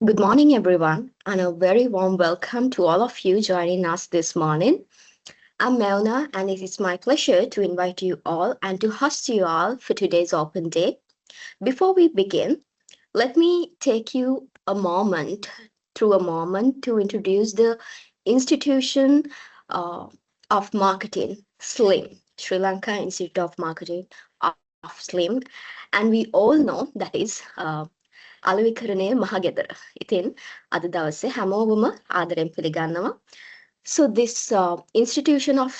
Good morning, everyone, and a very warm welcome to all of you joining us this morning. I'm Melna, and it is my pleasure to invite you all and to host you all for today's open day. Before we begin, let me take you a moment to introduce the institution uh, of marketing, SLIM, Sri Lanka Institute of Marketing of SLIM, and we all know that is අලුවිකරණය මහගෙදර. ඉතින් අද දවසේ හැමෝවම ආදරෙන් පිළිගන්නවා. So this institution of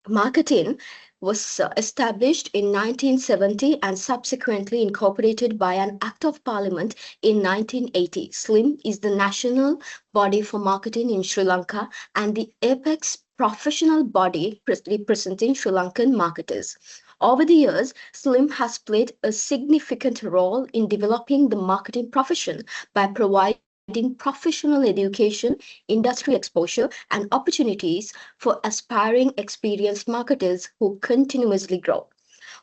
marketing was established in 1970 and subsequently incorporated by an act of parliament in 1980. SLIM is the national body for marketing in Sri Lanka and the apex professional body representing Sri Lankan marketers. Over the years, SLIM has played a significant role in developing the marketing profession by providing professional education, industry exposure, and opportunities for aspiring experienced marketers who continuously grow.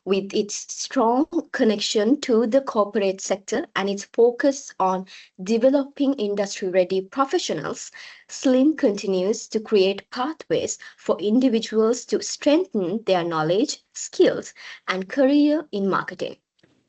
With its strong connection to the corporate sector and its focus on developing industry ready professionals, SLIM continues to create pathways for individuals to strengthen their knowledge, skills, and career in marketing.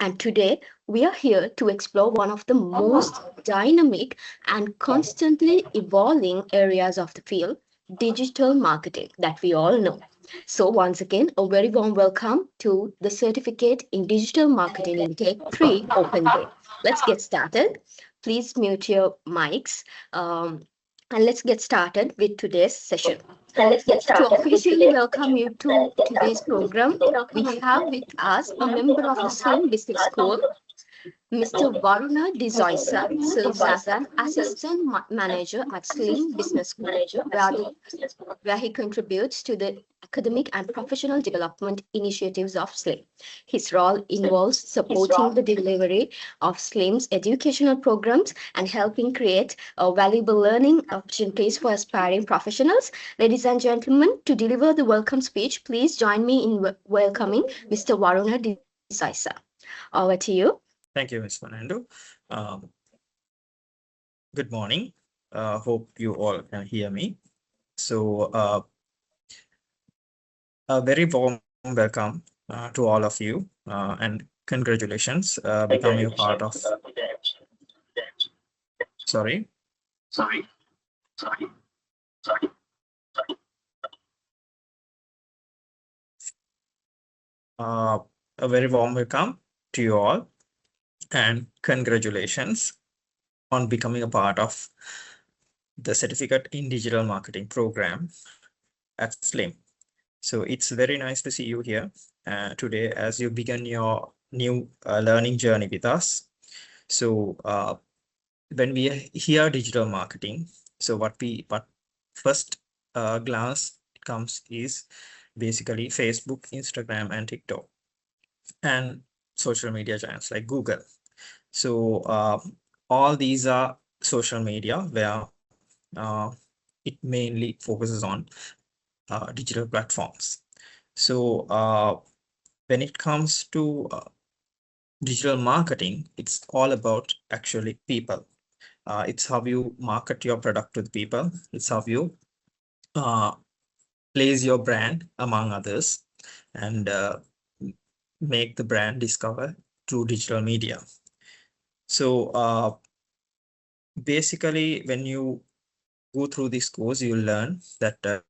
And today, we are here to explore one of the most dynamic and constantly evolving areas of the field, digital marketing, that we all know. So, once again, a very warm welcome to the Certificate in Digital Marketing Intake 3 Open Day. Let's get started. Please mute your mics. And let's get started with today's session. To officially welcome you to today's program, we have with us a member of the SLIM Business School, Mr. Varuna Desoisa serves as an assistant manager at SLIM Business School, where he contributes to the academic and professional development initiatives of SLIM. His role involves supporting the delivery of SLIM's educational programs and helping create valuable learning opportunities for aspiring professionals. Ladies and gentlemen, to deliver the welcome speech, please join me in welcoming Mr. Varuna Desoisa. Over to you. Thank you, Ms. Fernando. Good morning. Hope you all can hear me. So, a very warm welcome to all of you and congratulations becoming a part of. Sorry. A very warm welcome to you all and congratulations on becoming a part of the Certificate in Digital Marketing program at SLIM. So it's very nice to see you here today as you begin your new learning journey with us. So when we hear digital marketing, so what first glance comes is basically Facebook, Instagram, and TikTok, and social media giants like Google. So all these are social media where it mainly focuses on digital platforms. So when it comes to digital marketing, it's all about actually people. It's how you market your product to the people. It's how you place your brand among others and make the brand discover through digital media. So basically, when you go through this course, you learn that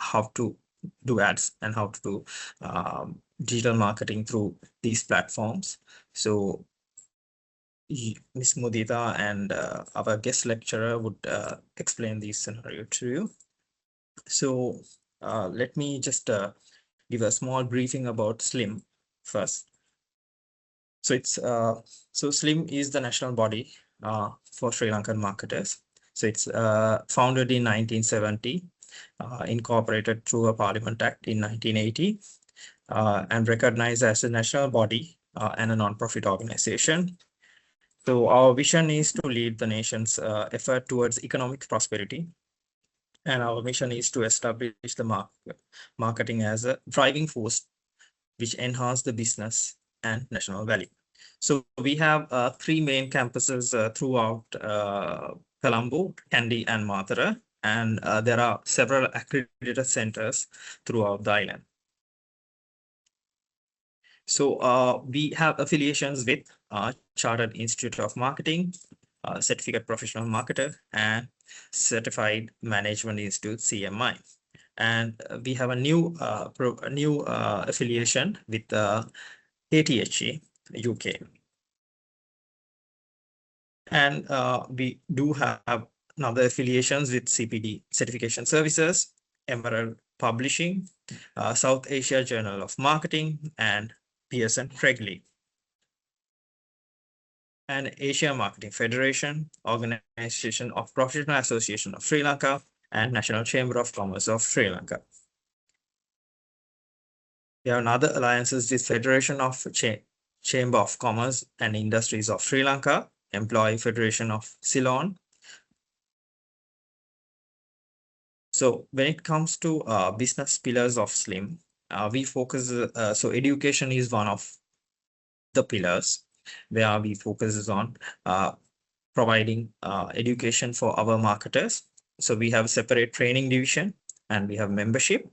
how to do ads and how to do digital marketing through these platforms. So Ms. Mudita and our guest lecturer would explain this scenario to you. So let me just give a small briefing about SLIM first. So it's so SLIM is the national body for Sri Lankan marketers. So it's founded in 1970, incorporated through a Parliament Act in 1980, and recognized as a national body and a non-profit organization. So our vision is to lead the nation's effort towards economic prosperity. And our mission is to establish the marketing as a driving force which enhance the business and national value. So we have three main campuses throughout Colombo, Kandy, and Matara, and there are several accredited centers throughout the island. So we have affiliations with Chartered Institute of Marketing, Certificate Professional Marketer, and Certified Management Institute (CMI). And we have a new affiliation with ATHE UK. And we do have another affiliations with CPD Certification Services, Emerald Publishing, South Asia Journal of Marketing, and Pearson Fregley. And Asia Marketing Federation, Organization of Professional Association of Sri Lanka, and National Chamber of Commerce of Sri Lanka. We have other alliances with Federation of Chamber of Commerce and Industries of Sri Lanka, Employee Federation of Ceylon. So when it comes to business pillars of SLIM, we focus, so education is one of the pillars where we focus on providing education for our marketers. So we have a separate training division and we have membership.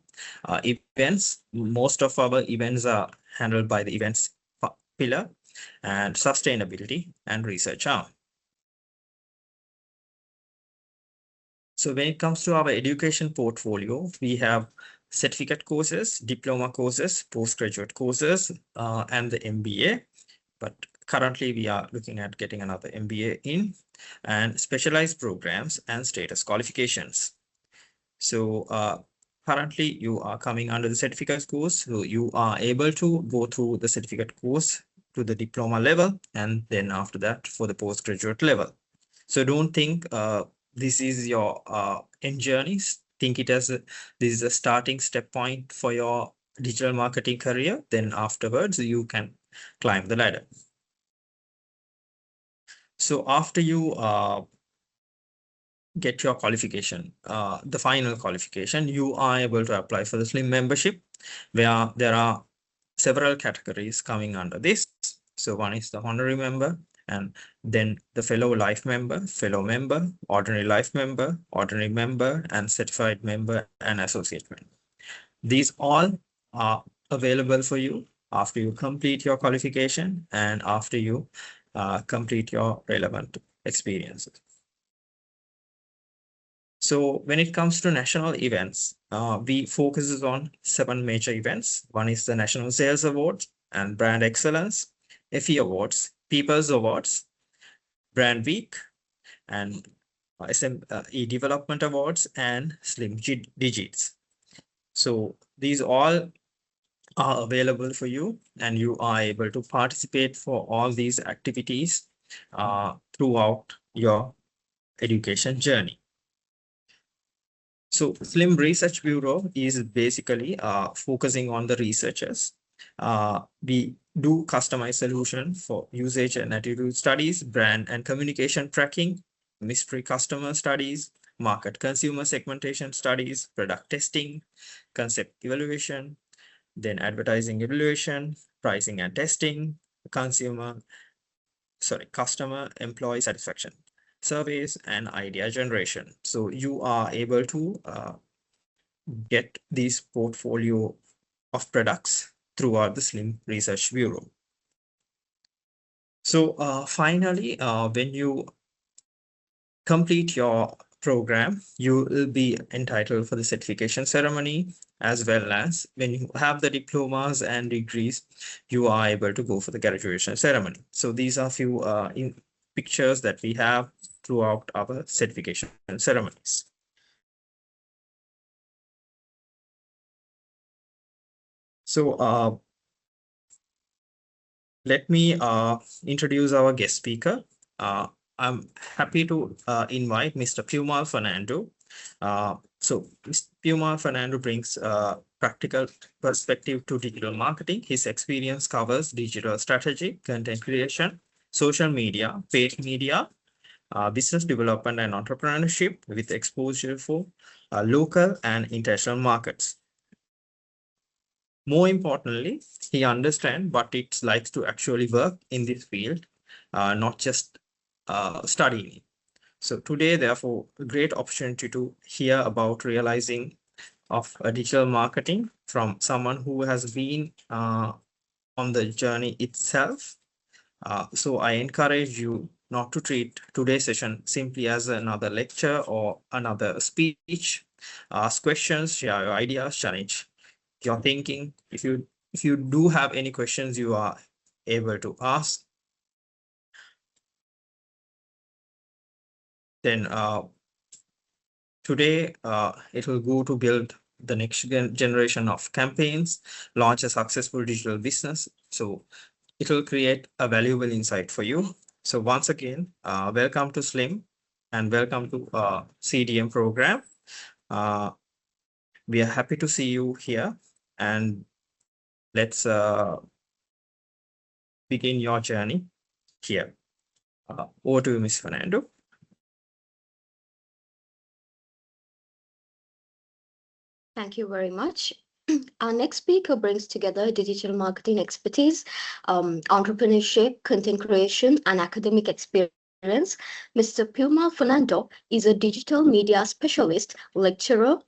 Events, most of our events are handled by the events pillar, and sustainability and research arm. So when it comes to our education portfolio, we have certificate courses, diploma courses, postgraduate courses, and the MBA. But currently we are looking at getting another MBA in, and specialized programs and status qualifications. So currently you are coming under the certificate course, so you are able to go through the certificate course to the diploma level, and then after that for the postgraduate level. So don't think this is your end journey. Think it as this is a starting step point for your digital marketing career. Then afterwards you can climb the ladder. So after you get your qualification, the final qualification, you are able to apply for the SLIM membership, where there are several categories coming under this. So one is the honorary member, and then the fellow life member, fellow member, ordinary life member, ordinary member, and certified member and associate member. These all are available for you after you complete your qualification and after you complete your relevant experiences. So when it comes to national events, we focuses on 7 major events. One is the National Sales Awards and Brand Excellence, FE Awards, People's Awards, Brand Week, and SME Development Awards, and Slim Digits. So these all are available for you, and you are able to participate for all these activities throughout your education journey. So SLIM Research Bureau is basically focusing on the researchers. We do customized solution for usage and attitude studies, brand and communication tracking, mystery customer studies, market consumer segmentation studies, product testing, concept evaluation, then advertising evaluation, pricing and testing, customer employee satisfaction surveys, and idea generation. So you are able to get this portfolio of products throughout the SLIM Research Bureau. So finally, when you complete your program, you will be entitled for the certification ceremony, as well as when you have the diplomas and degrees, you are able to go for the graduation ceremony. So these are few pictures that we have throughout our certification ceremonies. So let me introduce our guest speaker. I'm happy to invite Mr. Piyumal Fernando. So Mr. Piyumal Fernando brings a practical perspective to digital marketing. His experience covers digital strategy, content creation, social media, paid media, business development and entrepreneurship, with exposure for local and international markets. More importantly, he understands what it's like to actually work in this field, not just studying it. So today, therefore, a great opportunity to hear about realizing of digital marketing from someone who has been on the journey itself. So I encourage you not to treat today's session simply as another lecture or another speech. Ask questions, share your ideas, challenge your thinking. If you do have any questions, you are able to ask. Then today it will go to build the next generation of campaigns, launch a successful digital business. So it will create a valuable insight for you. So once again, welcome to Slim and welcome to CDM program. Uh, we are happy to see you here, and let's begin your journey here. Over to you, Ms. Fernando. Thank you very much. Our next speaker brings together digital marketing expertise, entrepreneurship, content creation, and academic experience. Mr. Piyumal Fernando is a digital media specialist, lecturer,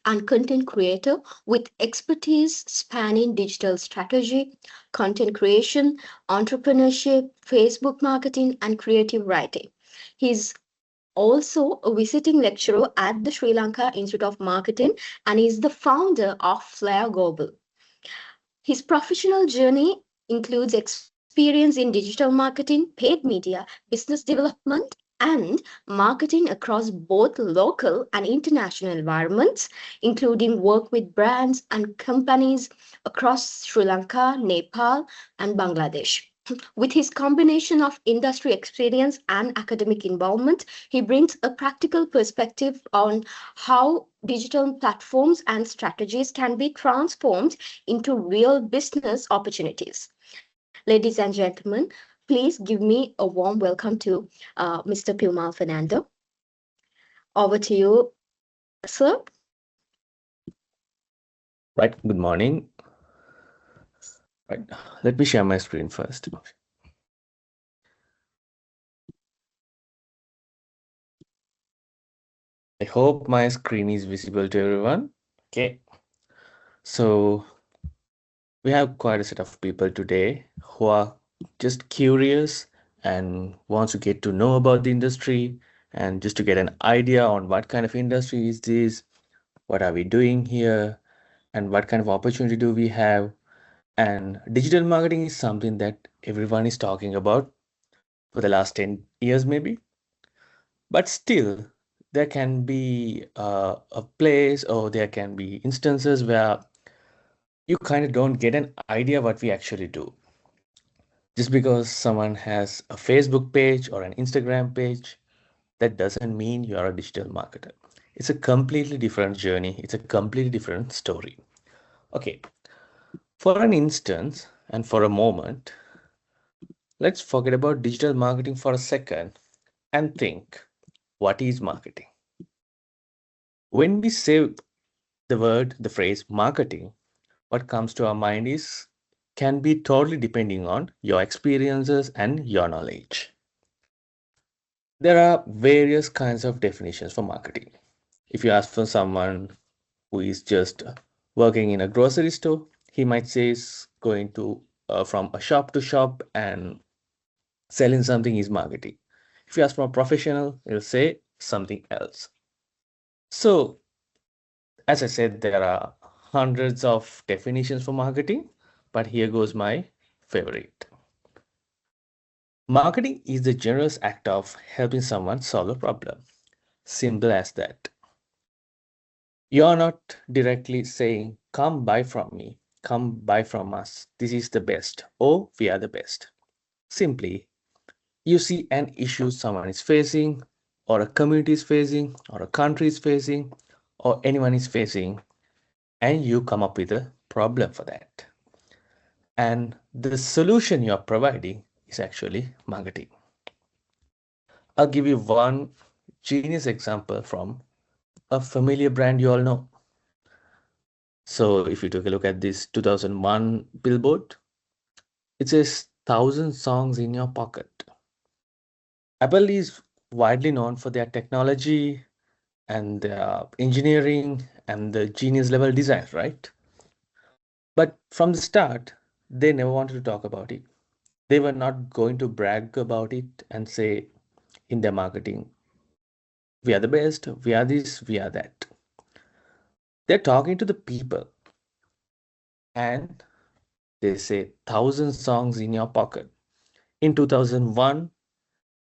and content creator with expertise spanning digital strategy, content creation, entrepreneurship, Facebook marketing, and creative writing. He's also a visiting lecturer at the Sri Lanka Institute of Marketing and is the founder of Flair Global. His professional journey includes experience in digital marketing, paid media, business development, and marketing across both local and international environments, including work with brands and companies across Sri Lanka, Nepal, and Bangladesh. With his combination of industry experience and academic involvement, he brings a practical perspective on how digital platforms and strategies can be transformed into real business opportunities. Ladies and gentlemen, please give me a warm welcome to Mr. Piyumal Fernando. Over to you, sir. Right, good morning. Right, let me share my screen first. I hope my screen is visible to everyone. Okay, so we have quite a set of people today who are just curious and wants to get to know about the industry and just to get an idea on what kind of industry is this, what are we doing here, and what kind of opportunity do we have. And digital marketing is something that everyone is talking about for the last 10 years, maybe. But still, there can be a place or there can be instances where you kind of don't get an idea what we actually do. Just because someone has a Facebook page or an Instagram page, that doesn't mean you are a digital marketer. It's a completely different journey, it's a completely different story. Okay, for an instance and for a moment, let's forget about digital marketing for a second and think, what is marketing? When we say the phrase marketing, what comes to our mind is can be totally depending on your experiences and your knowledge. There are various kinds of definitions for marketing. If you ask for someone who is just working in a grocery store, he might say is going to from a shop to shop and selling something is marketing. If you ask from a professional, he'll say something else. So, as I said, there are hundreds of definitions for marketing, but here goes my favorite. Marketing is the generous act of helping someone solve a problem. Simple as that. You're not directly saying, come buy from me, come buy from us, this is the best, or we are the best. Simply, you see an issue someone is facing, or a community is facing, or a country is facing, or anyone is facing, and you come up with a problem for that. And the solution you're providing is actually marketing. I'll give you one genius example from a familiar brand you all know. So if you take a look at this 2001 billboard, it says 1,000 songs in your pocket. Apple is widely known for their technology and their engineering and the genius level design, right? But from the start, they never wanted to talk about it. They were not going to brag about it and say in their marketing, we are the best, we are this, we are that. They're talking to the people and they say 1,000 songs in your pocket. In 2001,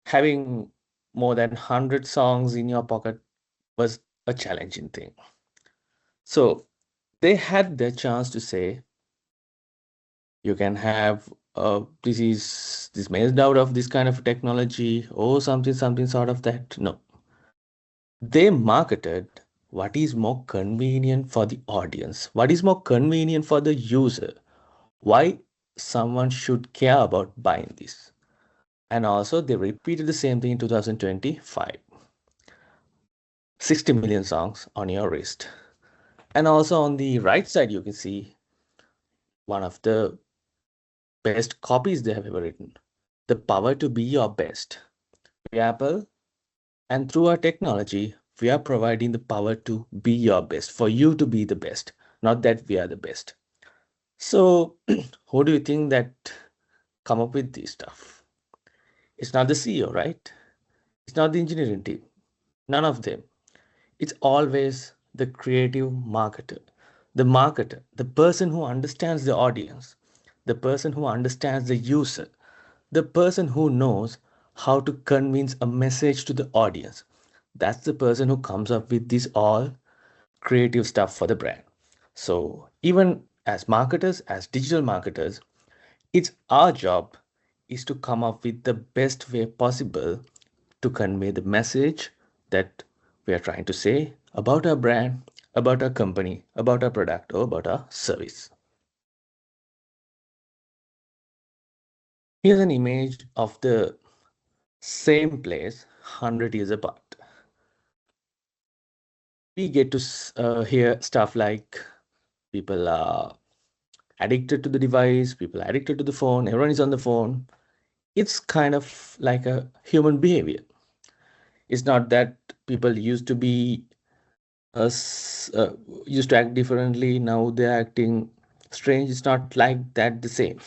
having more than 100 songs in your pocket was a challenging thing. So they had their chance to say, you can have this made out of this kind of technology or something sort of that. No, they marketed what is more convenient for the audience, what is more convenient for the user, why someone should care about buying this. And also they repeated the same thing in 2025. 60 million songs on your wrist. And also on the right side, you can see one of the best copies they have ever written. The power to be your best. We Apple, and through our technology, we are providing the power to be your best, for you to be the best, not that we are the best. So, who do you think that come up with this stuff? It's not the CEO, right? It's not the engineering team. None of them. It's always the creative marketer, the person who understands the audience, the person who understands the user, the person who knows how to convince a message to the audience. That's the person who comes up with this all creative stuff for the brand. So, even as marketers, as digital marketers, it's our job is to come up with the best way possible to convey the message that we are trying to say about our brand, about our company, about our product, or about our service. Here's an image of the same place 100 years apart. We get to hear stuff like people are addicted to the device, people are addicted to the phone, everyone is on the phone. It's kind of like a human behavior. It's not that people used to be us used to act differently, now they're acting strange. It's not like that the same.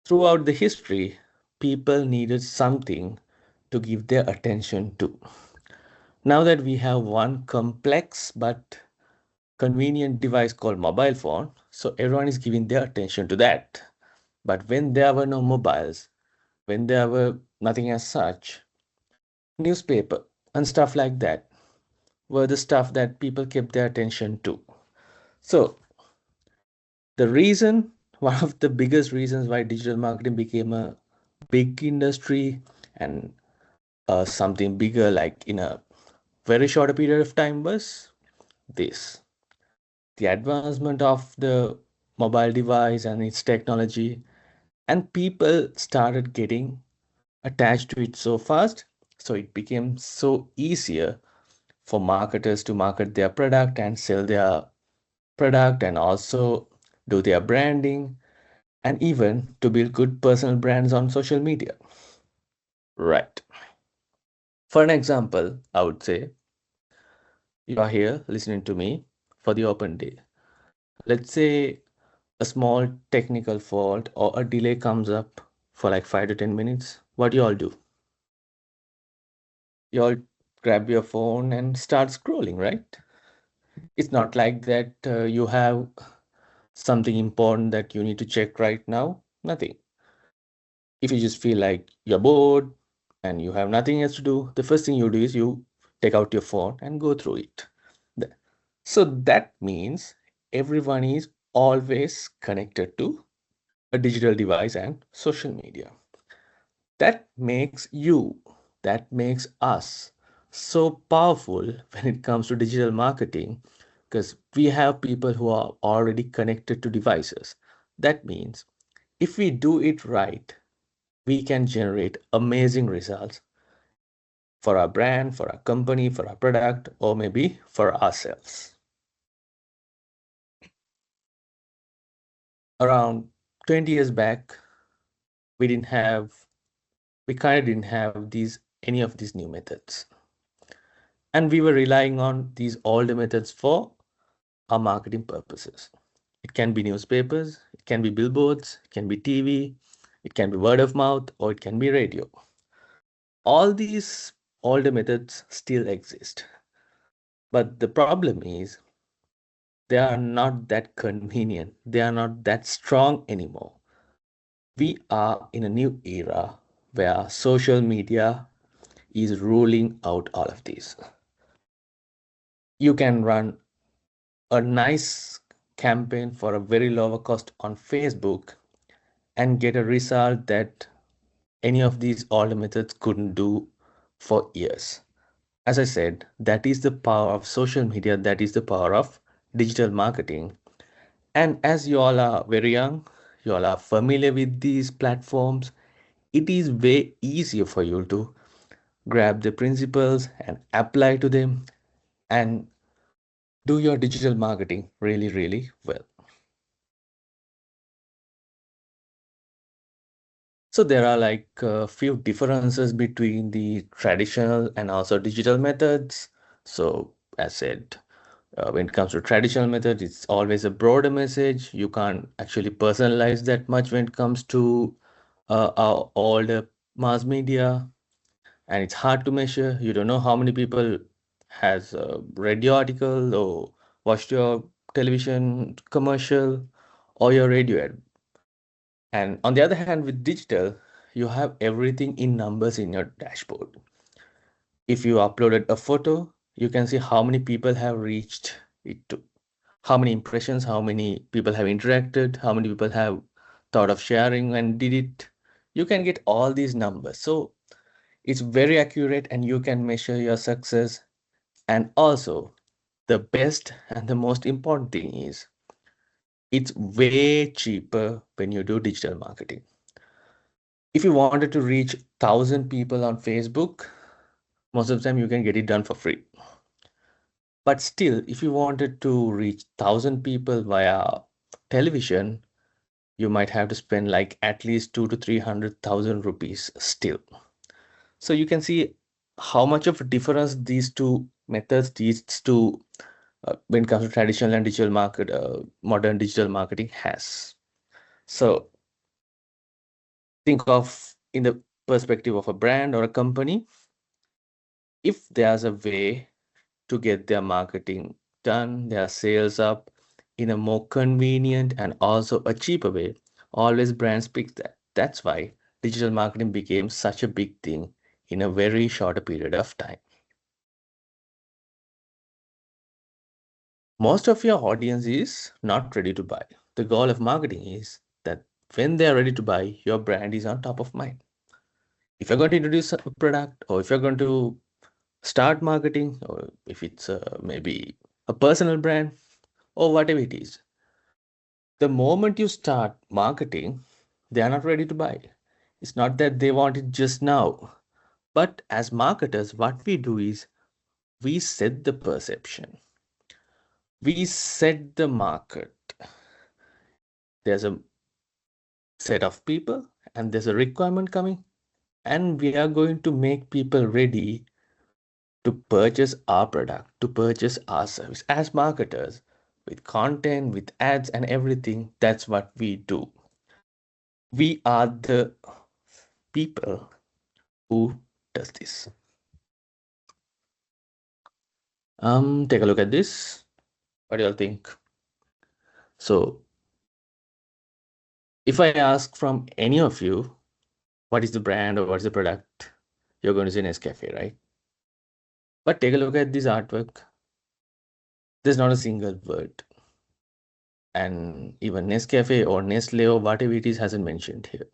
Throughout the history, people needed something to give their attention to. Now that we have one complex but convenient device called mobile phone, so everyone is giving their attention to that. But when there were no mobiles, when there were nothing as such, newspaper and stuff like that were the stuff that people kept their attention to. So the reason, one of the biggest reasons why digital marketing became a big industry and something bigger like in a very short period of time was this: the advancement of the mobile device and its technology, and people started getting attached to it so fast, so it became so easier for marketers to market their product and sell their product and also do their branding and even to build good personal brands on social media. Right. For an example, I would say you are here listening to me for the open day. Let's say a small technical fault or a delay comes up for like 5 to 10 minutes. What do you all do? You all grab your phone and start scrolling, right? It's not like that you have something important that you need to check right now. Nothing. If you just feel like you're bored and you have nothing else to do, the first thing you do is you take out your phone and go through it. So that means everyone is always connected to a digital device and social media. That makes you, that makes us so powerful when it comes to digital marketing because we have people who are already connected to devices. That means if we do it right, we can generate amazing results for our brand, for our company, for our product, or maybe for ourselves. Around 20 years back, we didn't have, we kind of didn't have any of these new methods. And we were relying on these older methods for our marketing purposes. It can be newspapers, it can be billboards, it can be TV, it can be word of mouth, or it can be radio. All these older methods still exist. But the problem is they are not that convenient, they are not that strong anymore. We are in a new era where social media is ruling out all of these. You can run a nice campaign for a very lower cost on Facebook and get a result that any of these older methods couldn't do for years. As I said, that is the power of social media, that is the power of digital marketing. And as you all are very young, you all are familiar with these platforms, it is way easier for you to grab the principles and apply to them and do your digital marketing really, really well. So there are like a few differences between the traditional and also digital methods. So as said, when it comes to traditional method, it's always a broader message. You can't actually personalize that much when it comes to our older mass media, and it's hard to measure. You don't know how many people has read your article or watched your television commercial or your radio ad. And on the other hand, with digital, you have everything in numbers in your dashboard. If you uploaded a photo, you can see how many people have reached it to, how many impressions, how many people have interacted, how many people have thought of sharing and did it. You can get all these numbers. So it's very accurate and you can measure your success. And also, the best and the most important thing is it's way cheaper when you do digital marketing. If you wanted to reach 1,000 people on Facebook, most of the time you can get it done for free. But still, if you wanted to reach 1,000 people via television, you might have to spend like at least 2 to 300,000 rupees still. So you can see how much of a difference these two methods, these two, when it comes to traditional and digital modern digital marketing has. So think of in the perspective of a brand or a company, if there's a way to get their marketing done, their sales up in a more convenient and also a cheaper way, always brands pick that. That's why digital marketing became such a big thing in a very short period of time. Most of your audience is not ready to buy. The goal of marketing is that when they are ready to buy, your brand is on top of mind. If you're going to introduce a product or if you're going to start marketing, or if it's maybe a personal brand or whatever it is, the moment you start marketing, they are not ready to buy. It's not that they want it just now. But as marketers, what we do is we set the perception, we set the market. There's a set of people and there's a requirement coming, and we are going to make people ready to purchase our product, to purchase our service. As marketers, with content, with ads and everything, that's what we do. We are the people who does this. Take a look at this. What do you all think? So if I ask from any of you, what is the brand or what's the product, you're going to say Nescafe, right? But take a look at this artwork. There's not a single word. And even Nescafe or Nestle or whatever it is hasn't mentioned here.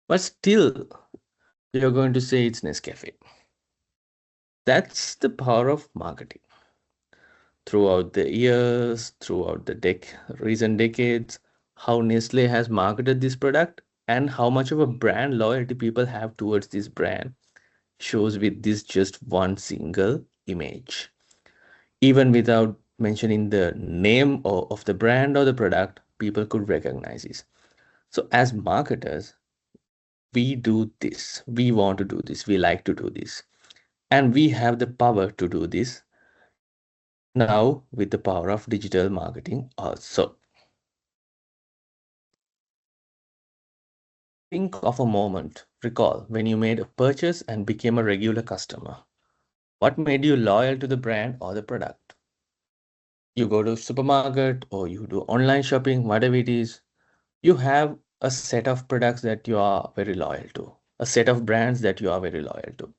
But still, you're going to say it's Nescafe. That's the power of marketing. Throughout the years, throughout the recent decades, how Nestle has marketed this product and how much of a brand loyalty people have towards this brand shows with this just one single image. Even without mentioning the name of the brand or the product, people could recognize this. So as marketers, we do this. We want to do this. We like to do this. And we have the power to do this now with the power of digital marketing also. Think of a moment, recall when you made a purchase and became a regular customer. What made you loyal to the brand or the product? You go to supermarket or you do online shopping, whatever it is, you have a set of products that you are very loyal to, a set of brands that you are very loyal to.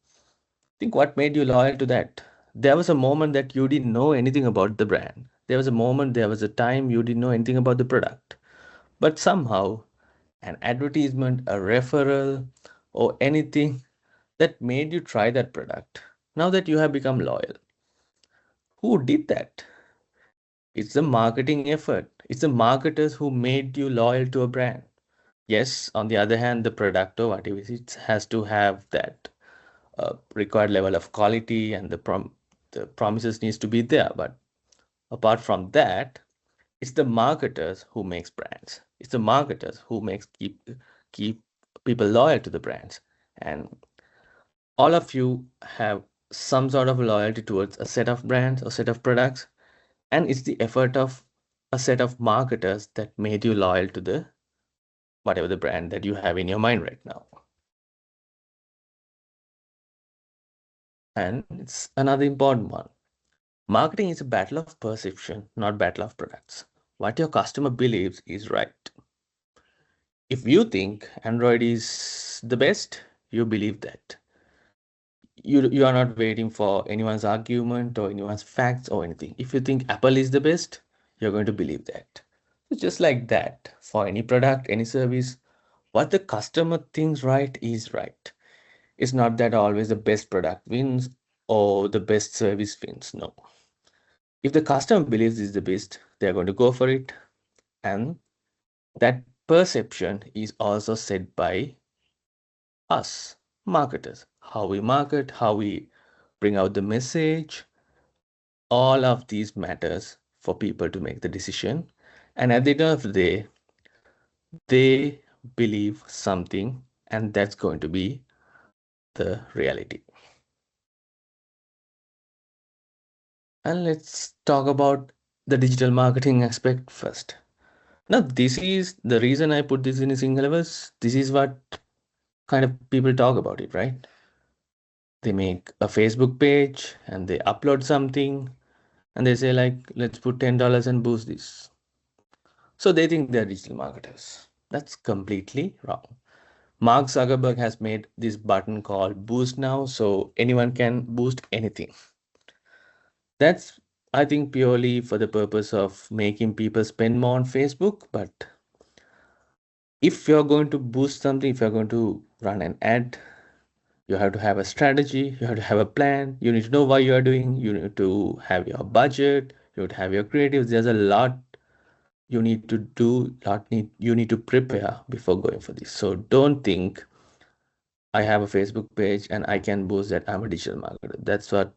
Think what made you loyal to that. There was a moment that you didn't know anything about the brand. There was a moment, there was a time you didn't know anything about the product. But somehow, an advertisement, a referral, or anything that made you try that product. Now that you have become loyal, who did that? It's the marketing effort. It's the marketers who made you loyal to a brand. Yes, on the other hand, the product or whatever it has to have that required level of quality and the promises needs to be there. But apart from that, it's the marketers who makes brands. It's the marketers who makes keep people loyal to the brands. And all of you have some sort of loyalty towards a set of brands or set of products, and it's the effort of a set of marketers that made you loyal to the whatever the brand that you have in your mind right now. And it's another important one. Marketing is a battle of perception, not battle of products. What your customer believes is right. If you think Android is the best, you believe that. You are not waiting for anyone's argument or anyone's facts or anything. If you think Apple is the best, you're going to believe that. So just like that, for any product, any service, what the customer thinks right is right. It's not that always the best product wins or the best service wins. No. If the customer believes it's the best, they're going to go for it. And that perception is also set by us, marketers. How we market, how we bring out the message, all of these matters for people to make the decision. And at the end of the day, they believe something, and that's going to be the reality. And let's talk about the digital marketing aspect first. Now, this is the reason I put this in a single levels. This is what kind of people talk about it, right? They make a Facebook page and they upload something and they say like, let's put $10 and boost this. So they think they're digital marketers. That's completely wrong. Mark Zuckerberg has made this button called boost now, so anyone can boost anything. That's, I think, purely for the purpose of making people spend more on Facebook. But if you're going to boost something, if you're going to run an ad, you have to have a strategy, you have to have a plan, you need to know what you are doing, you need to have your budget, you need to have your creatives. There's a lot you need to do, you need to prepare before going for this. So don't think I have a Facebook page and I can boost that I'm a digital marketer. That's what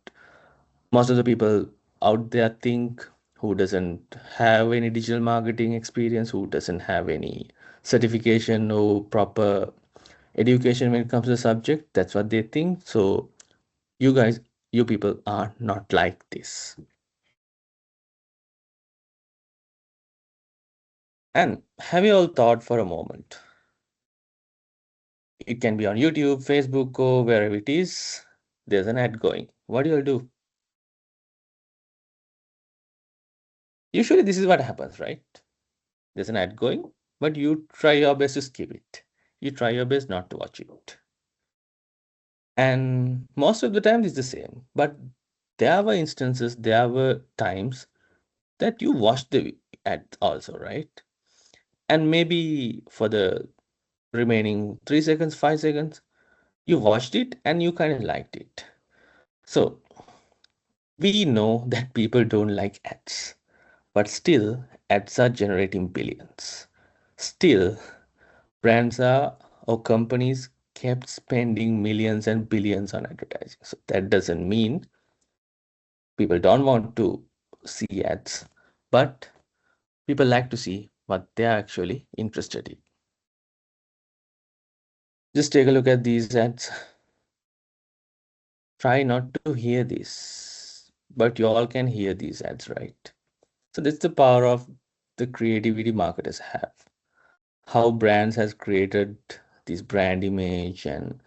most of the people out there think, who doesn't have any digital marketing experience, who doesn't have any certification or proper education when it comes to the subject. That's what they think. So you guys, you people are not like this. And have you all thought for a moment? It can be on YouTube, Facebook, or wherever it is. There's an ad going. What do you all do? Usually this is what happens, right? There's an ad going, but you try your best to skip it. You try your best not to watch it. And most of the time it's the same. But there were instances, there were times that you watched the ad also, right? And maybe for the remaining 3 seconds, 5 seconds, you watched it and you kind of liked it. So we know that people don't like ads, but still ads are generating billions. Still, brands are or companies kept spending millions and billions on advertising. So that doesn't mean people don't want to see ads, but people like to see what they are actually interested in. Just take a look at these ads. Try not to hear this, but you all can hear these ads, right? So that's the power of the creativity marketers have. How brands has created this brand image and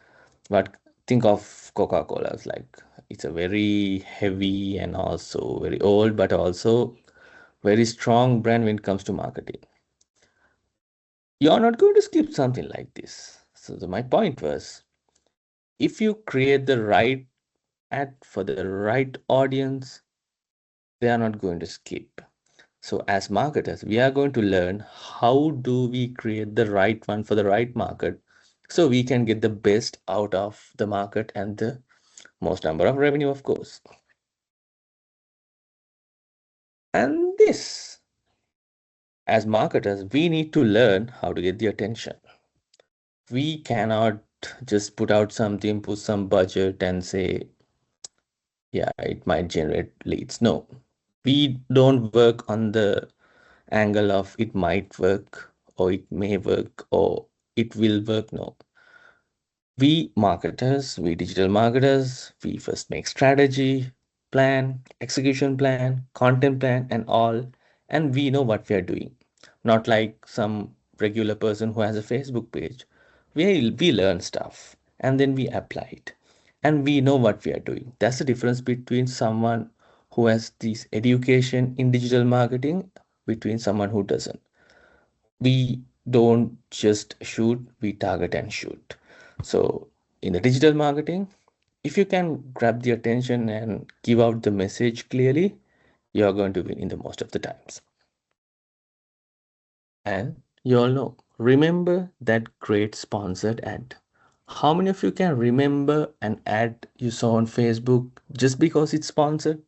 what think of Coca-Cola like it's a very heavy and also very old but also very strong brand when it comes to marketing. You're not going to skip something like this. So my point was if you create the right ad for the right audience, they are not going to skip. So as marketers, we are going to learn how do we create the right one for the right market so we can get the best out of the market and the most number of revenue, of course. And this, as marketers, we need to learn how to get the attention. We cannot just put out something, put some budget and say, yeah, it might generate leads. No, we don't work on the angle of it might work or it may work or it will work. No, we marketers, we digital marketers, we first make strategy plan, execution plan, content plan and all, and we know what we are doing. Not like some regular person who has a Facebook page. We learn stuff and then we apply it and we know what we are doing. That's the difference between someone who has this education in digital marketing between someone who doesn't. We don't just shoot, we target and shoot. So in the digital marketing, if you can grab the attention and give out the message clearly, you're going to win in the most of the times. And you all know, remember that great sponsored ad. How many of you can remember an ad you saw on Facebook just because it's sponsored,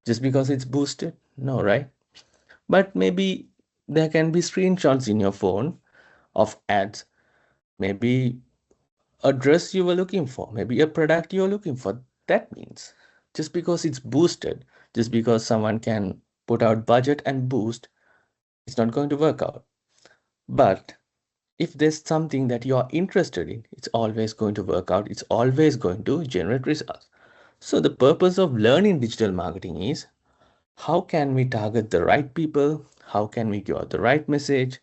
just because it's boosted? No, right? But maybe there can be screenshots in your phone of ads. Maybe a dress you were looking for, maybe a product you're looking for. That means just because it's boosted, just because someone can put out budget and boost, it's not going to work out. But if there's something that you are interested in, it's always going to work out. It's always going to generate results. So the purpose of learning digital marketing is how can we target the right people? How can we give out the right message?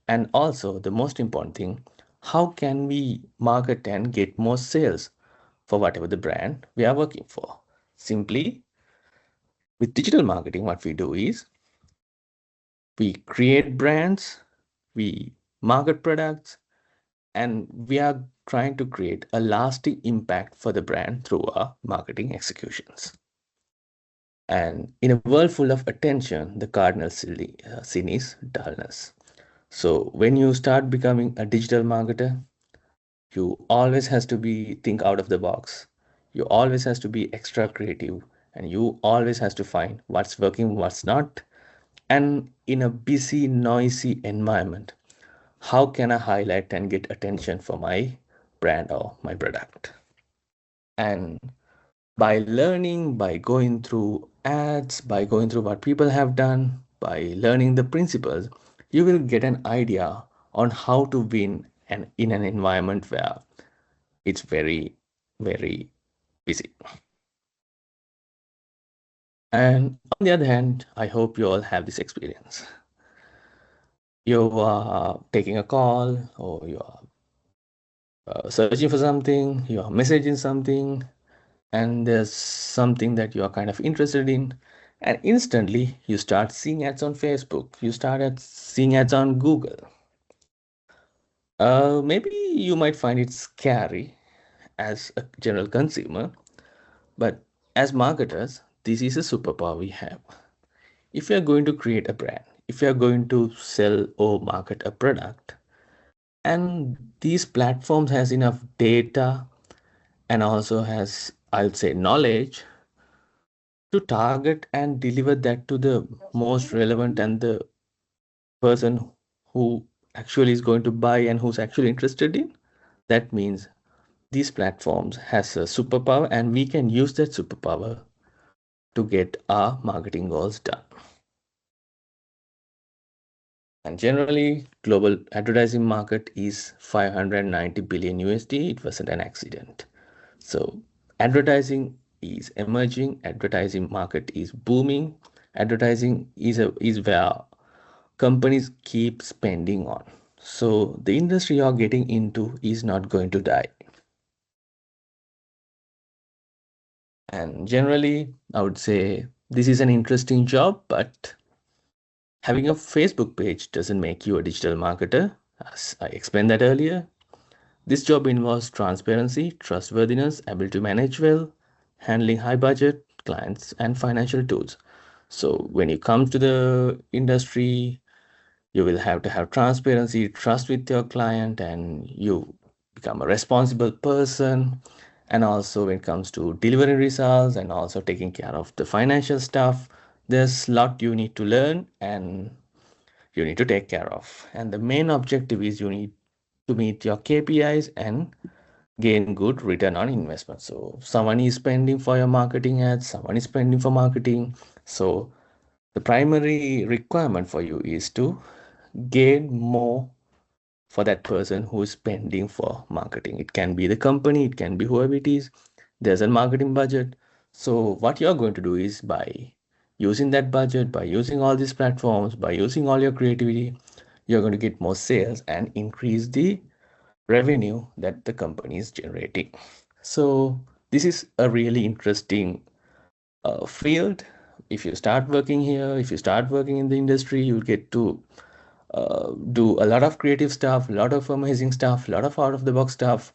And also, the most important thing, how can we market and get more sales for whatever the brand we are working for? Simply, with digital marketing, what we do is we create brands, we market products, and we are trying to create a lasting impact for the brand through our marketing executions. And in a world full of attention, the cardinal sin is dullness. So when you start becoming a digital marketer, you always has to be think out of the box. You always has to be extra creative and you always has to find what's working, what's not. And in a busy, noisy environment, how can I highlight and get attention for my brand or my product? And by learning, by going through ads, by going through what people have done, by learning the principles, you will get an idea on how to win and in an environment where it's very, very busy. And on the other hand, I hope you all have this experience. You are taking a call or you are searching for something, you are messaging something, and there's something that you are kind of interested in, and instantly you start seeing ads on Facebook, you start seeing ads on Google. Maybe you might find it scary as a general consumer, but as marketers, this is a superpower we have. If you are going to create a brand, if you are going to sell or market a product, and these platforms has enough data and also has, I'll say, knowledge to target and deliver that to the most relevant and the person who actually is going to buy and who's actually interested in, that means these platforms has a superpower and we can use that superpower to get our marketing goals done. And generally, global advertising market is 590 billion USD. It wasn't an accident. So advertising is emerging, advertising market is booming, advertising is where companies keep spending on. So the industry you're getting into is not going to die. And generally, I would say this is an interesting job, but having a Facebook page doesn't make you a digital marketer. As I explained that earlier, this job involves transparency, trustworthiness, ability to manage well, handling high budget clients, and financial tools. So when you come to the industry, you will have to have transparency, trust with your client, and you become a responsible person. And also when it comes to delivering results and also taking care of the financial stuff, there's a lot you need to learn and you need to take care of. And the main objective is you need to meet your KPIs and gain good return on investment. So someone is spending for your marketing ads, someone is spending for marketing. So the primary requirement for you is to gain more for that person who is spending for marketing. It can be the company, it can be whoever it is. There's a marketing budget. So what you're going to do is by using that budget, by using all these platforms, by using all your creativity, you're going to get more sales and increase the revenue that the company is generating. So this is a really interesting field. If you start working here, if you start working in the industry, you get to do a lot of creative stuff, a lot of amazing stuff, a lot of out of the box stuff,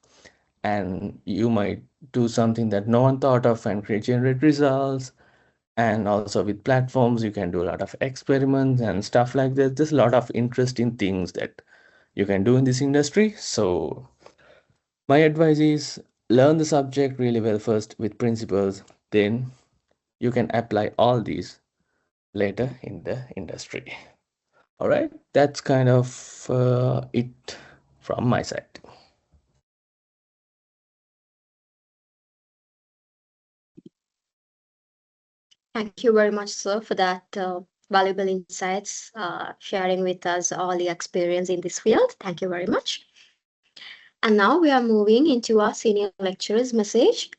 and you might do something that no one thought of and create generate results. And also with platforms, you can do a lot of experiments and stuff like that. There's a lot of interesting things that you can do in this industry. So my advice is learn the subject really well first with principles, then you can apply all these later in the industry. All right, that's kind of it from my side. Thank you very much, sir, for that valuable insights, sharing with us all the experience in this field. Thank you very much. And now we are moving into our senior lecturer's message.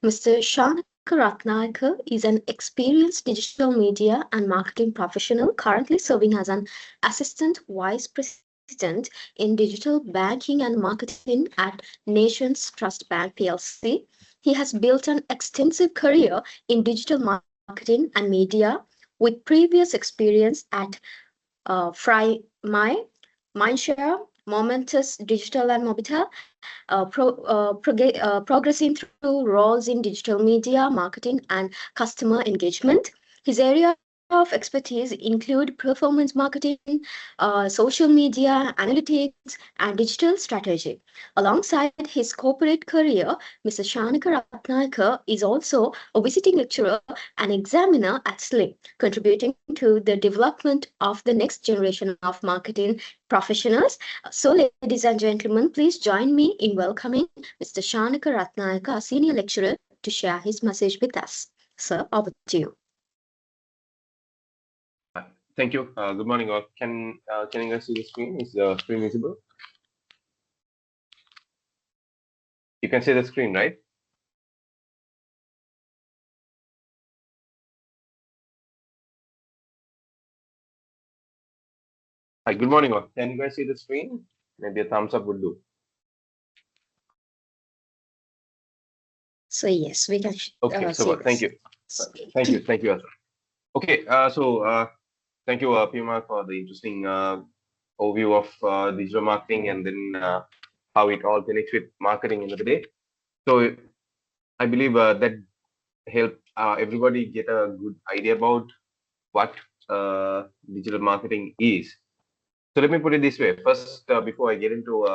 Mr. Shanaka Ratnayakar is an experienced digital media and marketing professional currently serving as an assistant vice president in digital banking and marketing at Nations Trust Bank PLC. He has built an extensive career in digital marketing and media with previous experience at Fry My, Mindshare, Momentous Digital and Mobita, progressing through roles in digital media, marketing, and customer engagement. His area of expertise include performance marketing, social media, analytics, and digital strategy. Alongside his corporate career, Mr. Shanaka Ratnayakar is also a visiting lecturer and examiner at SLIM, contributing to the development of the next generation of marketing professionals. So, ladies and gentlemen, please join me in welcoming Mr. Shanaka Ratnayaka, a senior lecturer, to share his message with us. Sir, over to you. Thank you. Good morning, all. Can you guys see the screen? Is the screen visible? You can see the screen, right? Hi, good morning, all. Can you guys see the screen? Maybe a thumbs up would do. So, yes, we can Okay, so thank you. Thank you, Azra. Okay, thank you, Piyumal, for the interesting overview of digital marketing and then how it all connects with marketing in the day. So I believe that helped everybody get a good idea about what digital marketing is. So let me put it this way. First, before I get into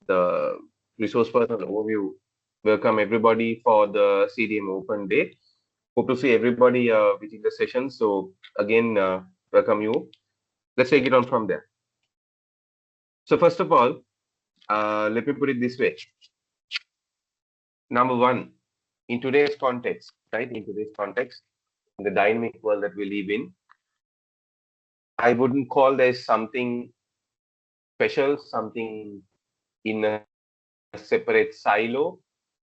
the resource person overview, welcome everybody for the CDM Open Day. Hope to see everybody visiting the session. So again, welcome you. Let's take it on from there. So first of all, let me put it this way. Number one, in today's context, right? In today's context, in the dynamic world that we live in, I wouldn't call there's something special, something in a separate silo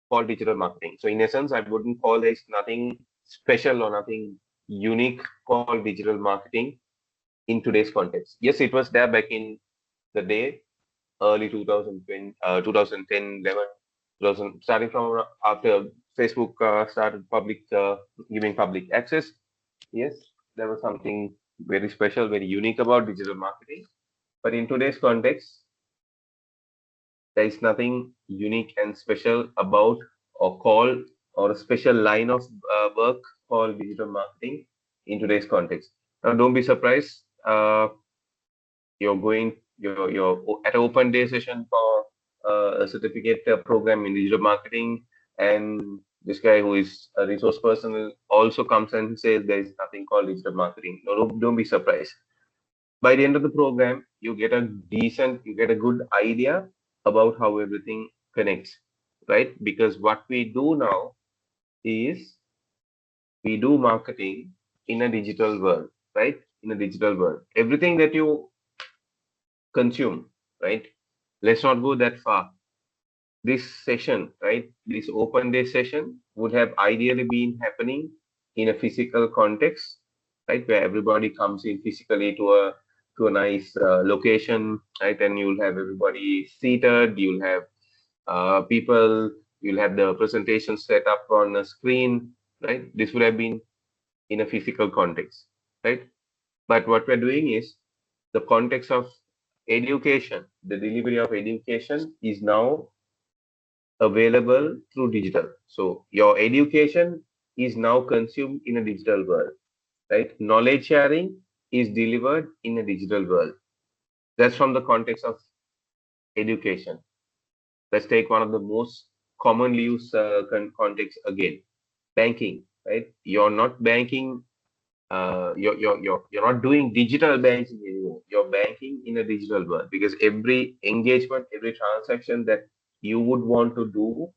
called digital marketing. So in essence, I wouldn't call there's nothing special or nothing unique called digital marketing in today's context. Yes, it was there back in the day, early 2020, 2010, 11, 2000, starting from after Facebook started giving public access. Yes, there was something very special, very unique about digital marketing. But in today's context, there is nothing unique and special about or called or a special line of work called digital marketing in today's context. Now, don't be surprised. You're at an open day session for a certificate program in digital marketing, and this guy who is a resource person also comes and says there is nothing called digital marketing. No, don't be surprised. By the end of the program, you get a good idea about how everything connects, right? Because what we do now is we do marketing in a digital world, right? In a digital world, everything that you consume, right? Let's not go that far. This session, right? This open day session would have ideally been happening in a physical context, right? Where everybody comes in physically to a nice location, right? And you'll have everybody seated. You'll have people. You'll have the presentation set up on a screen, right? This would have been in a physical context, right? But what we're doing is the context of education, the delivery of education is now available through digital. So your education is now consumed in a digital world, right? Knowledge sharing is delivered in a digital world. That's from the context of education. Let's take one of the most commonly used context again, banking, right? You're not banking. You're not doing digital banking anymore. You're banking in a digital world because every engagement, every transaction that you would want to do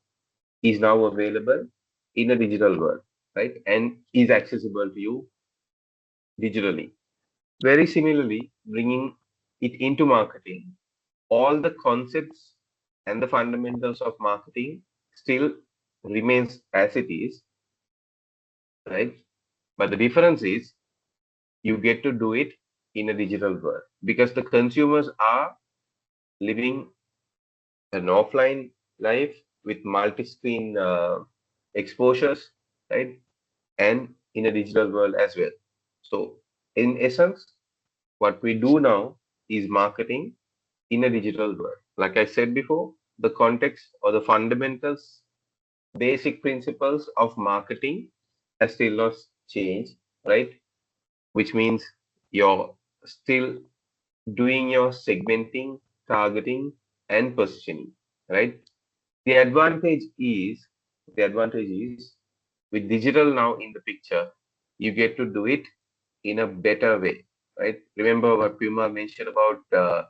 is now available in a digital world, right? And is accessible to you digitally. Very similarly, bringing it into marketing, all the concepts and the fundamentals of marketing still remains as it is, right? But the difference is you get to do it in a digital world because the consumers are living an offline life with multi-screen exposures, right? And in a digital world as well. So, in essence, what we do now is marketing in a digital world. Like I said before, the context or the fundamentals, basic principles of marketing has still not changed, right? Which means you're still doing your segmenting, targeting, and positioning, right? The advantage is the advantage is with digital now in the picture, you get to do it in a better way, right? Remember what Puma mentioned about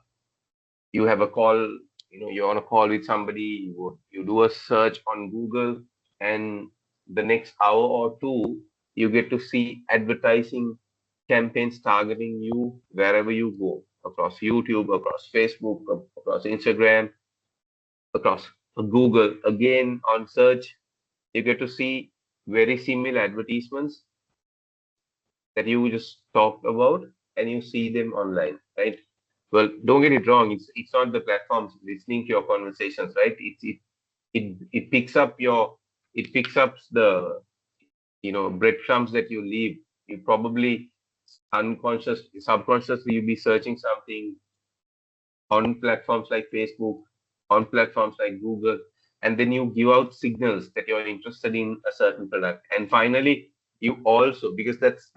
you have a call, you're on a call with somebody, you do a search on Google, and the next hour or two, you get to see advertising campaigns targeting you wherever you go, across YouTube, across Facebook, across Instagram, across Google. Again, on search, you get to see very similar advertisements that you just talked about, and you see them online, right? Well, don't get it wrong. It's not the platforms listening to your conversations, right? It picks up it picks up the breadcrumbs that you leave. You probably subconsciously you'll be searching something on platforms like Facebook, on platforms like Google, and then you give out signals that you're interested in a certain product. And finally, you also, because that's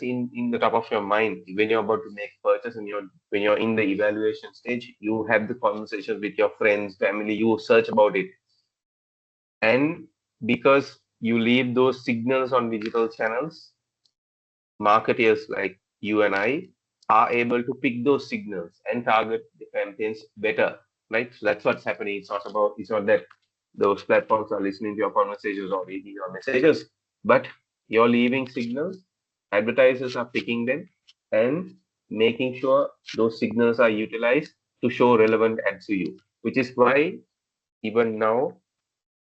in the top of your mind when you're about to make purchase and when you're in the evaluation stage, you have the conversation with your friends, family, you search about it. And because you leave those signals on digital channels, marketers like you and I are able to pick those signals and target the campaigns better, right? So that's what's happening. It's not that those platforms are listening to your conversations or reading your messages, but you're leaving signals, advertisers are picking them, and making sure those signals are utilized to show relevant ads to you, which is why even now